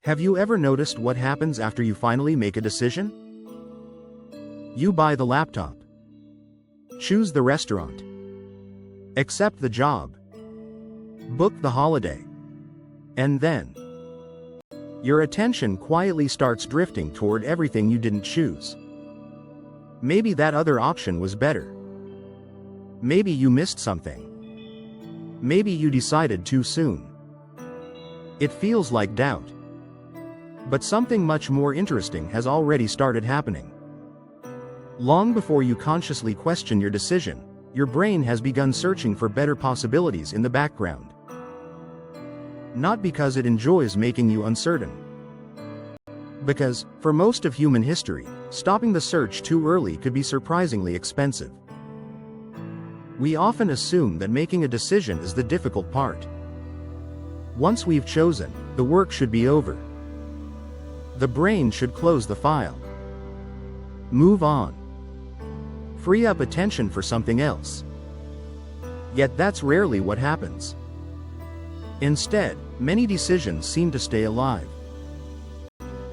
Have you ever noticed what happens after you finally make a decision? You buy the laptop, choose the restaurant, accept the job, book the holiday, and then your attention quietly starts drifting toward everything you didn't choose. Maybe that other option was better. Maybe you missed something. Maybe you decided too soon. It feels like doubt. But something much more interesting has already started happening. Long before you consciously question your decision, your brain has begun searching for better possibilities in the background. Not because it enjoys making you uncertain. Because, for most of human history, stopping the search too early could be surprisingly expensive. We often assume that making a decision is the difficult part. Once we've chosen, the work should be over. The brain should close the file. Move on. Free up attention for something else. Yet that's rarely what happens. Instead, many decisions seem to stay alive.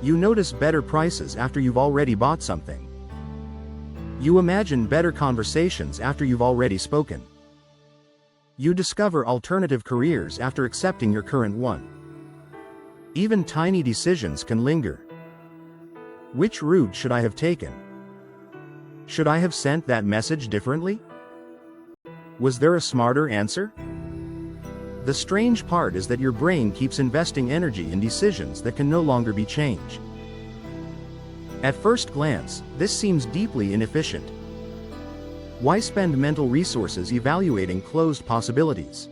You notice better prices after you've already bought something. You imagine better conversations after you've already spoken. You discover alternative careers after accepting your current one. Even tiny decisions can linger. Which route should I have taken? Should I have sent that message differently? Was there a smarter answer? The strange part is that your brain keeps investing energy in decisions that can no longer be changed. At first glance, this seems deeply inefficient. Why spend mental resources evaluating closed possibilities?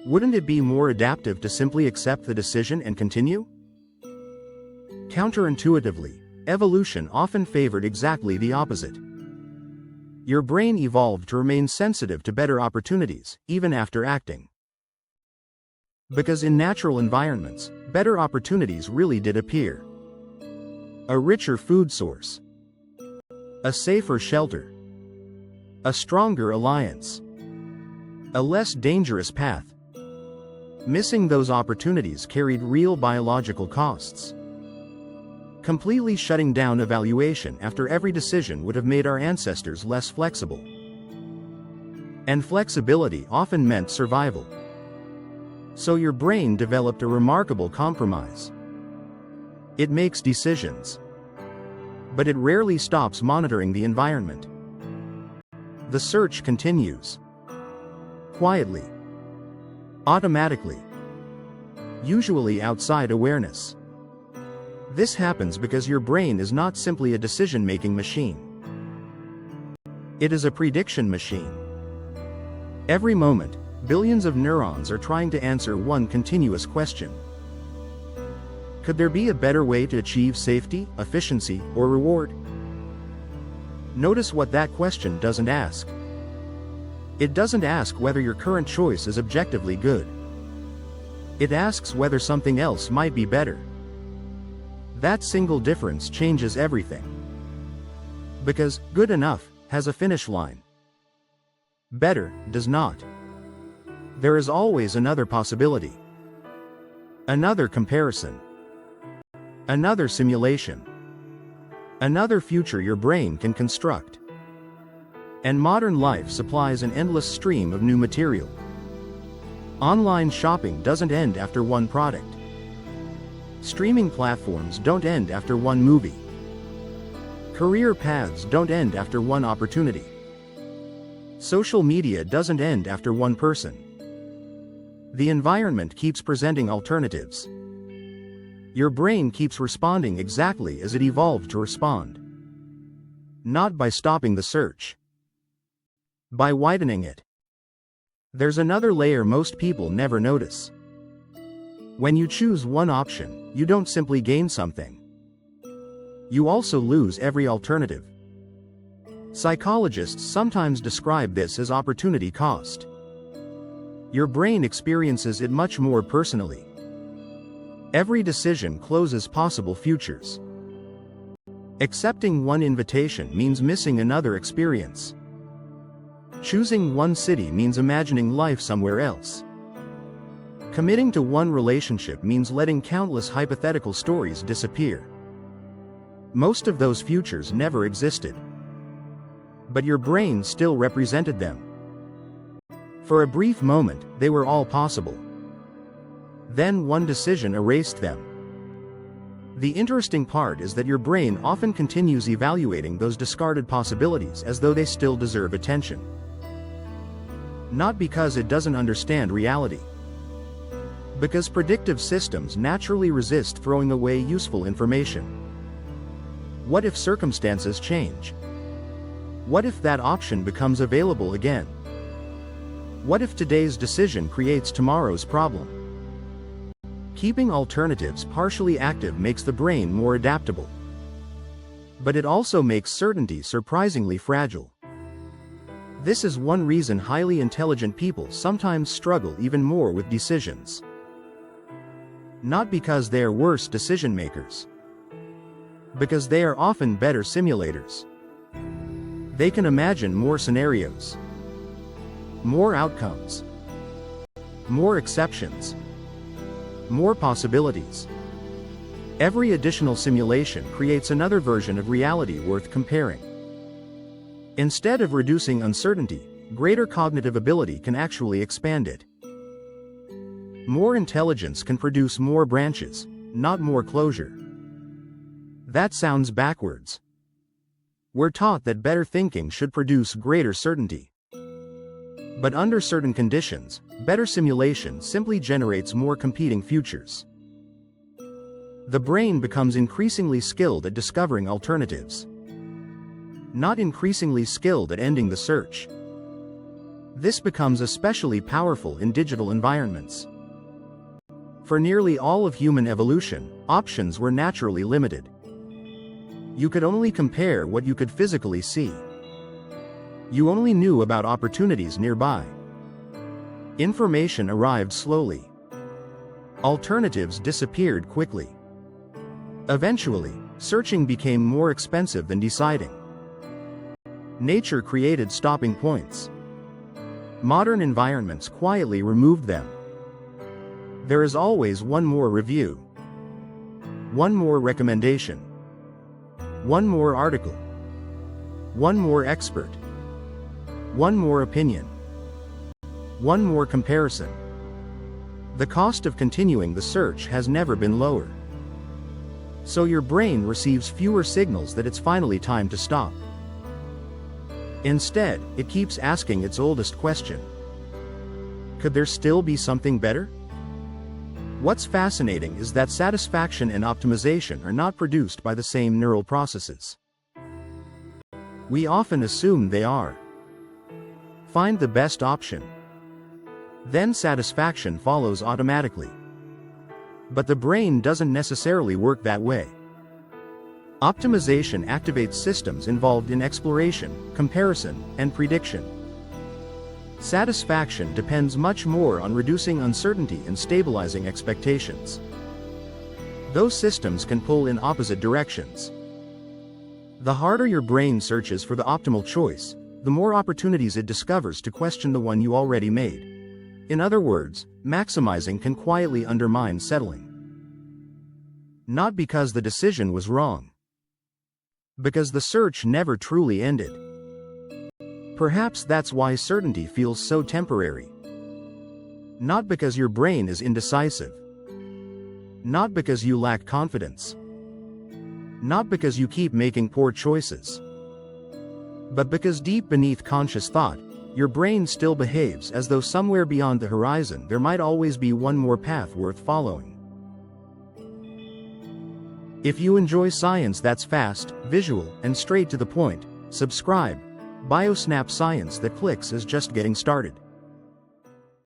Wouldn't it be more adaptive to simply accept the decision and continue? Counterintuitively, evolution often favored exactly the opposite. Your brain evolved to remain sensitive to better opportunities, even after acting. Because in natural environments, better opportunities really did appear. A richer food source. A safer shelter. A stronger alliance. A less dangerous path. Missing those opportunities carried real biological costs. Completely shutting down evaluation after every decision would have made our ancestors less flexible. And flexibility often meant survival. So your brain developed a remarkable compromise. It makes decisions. But it rarely stops monitoring the environment. The search continues. Quietly. Automatically. Usually outside awareness. This happens because your brain is not simply a decision-making machine. It is a prediction machine. Every moment, billions of neurons are trying to answer one continuous question. Could there be a better way to achieve safety, efficiency, or reward? Notice what that question doesn't ask. It doesn't ask whether your current choice is objectively good. It asks whether something else might be better. That single difference changes everything. Because good enough has a finish line. Better does not. There is always another possibility. Another comparison. Another simulation. Another future your brain can construct. And modern life supplies an endless stream of new material. Online shopping doesn't end after one product. Streaming platforms don't end after one movie. Career paths don't end after one opportunity. Social media doesn't end after one person. The environment keeps presenting alternatives. Your brain keeps responding exactly as it evolved to respond. Not by stopping the search. By widening it. There's another layer most people never notice. When you choose one option, you don't simply gain something. You also lose every alternative. Psychologists sometimes describe this as opportunity cost. Your brain experiences it much more personally. Every decision closes possible futures. Accepting one invitation means missing another experience. Choosing one city means imagining life somewhere else. Committing to one relationship means letting countless hypothetical stories disappear. Most of those futures never existed. But your brain still represented them. For a brief moment, they were all possible. Then one decision erased them. The interesting part is that your brain often continues evaluating those discarded possibilities as though they still deserve attention. Not because it doesn't understand reality. Because predictive systems naturally resist throwing away useful information. What if circumstances change? What if that option becomes available again? What if today's decision creates tomorrow's problem? Keeping alternatives partially active makes the brain more adaptable. But it also makes certainty surprisingly fragile. This is one reason highly intelligent people sometimes struggle even more with decisions. Not because they are worse decision makers. Because they are often better simulators. They can imagine more scenarios, more outcomes, more exceptions, more possibilities. Every additional simulation creates another version of reality worth comparing. Instead of reducing uncertainty, greater cognitive ability can actually expand it. More intelligence can produce more branches, not more closure. That sounds backwards. We're taught that better thinking should produce greater certainty. But under certain conditions, better simulation simply generates more competing futures. The brain becomes increasingly skilled at discovering alternatives, not increasingly skilled at ending the search. This becomes especially powerful in digital environments. For nearly all of human evolution, options were naturally limited. You could only compare what you could physically see. You only knew about opportunities nearby. Information arrived slowly. Alternatives disappeared quickly. Eventually, searching became more expensive than deciding. Nature created stopping points. Modern environments quietly removed them. There is always one more review, one more recommendation, one more article, one more expert, one more opinion, one more comparison. The cost of continuing the search has never been lower. So your brain receives fewer signals that it's finally time to stop. Instead, it keeps asking its oldest question. Could there still be something better? What's fascinating is that satisfaction and optimization are not produced by the same neural processes. We often assume they are. Find the best option. Then satisfaction follows automatically. But the brain doesn't necessarily work that way. Optimization activates systems involved in exploration, comparison, and prediction. Satisfaction depends much more on reducing uncertainty and stabilizing expectations. Those systems can pull in opposite directions. The harder your brain searches for the optimal choice, the more opportunities it discovers to question the one you already made. In other words, maximizing can quietly undermine settling. Not because the decision was wrong. Because the search never truly ended. Perhaps that's why certainty feels so temporary. Not because your brain is indecisive. Not because you lack confidence. Not because you keep making poor choices. But because deep beneath conscious thought, your brain still behaves as though somewhere beyond the horizon there might always be one more path worth following. If you enjoy science that's fast, visual, and straight to the point, subscribe. BioSnap, science that clicks is just getting started.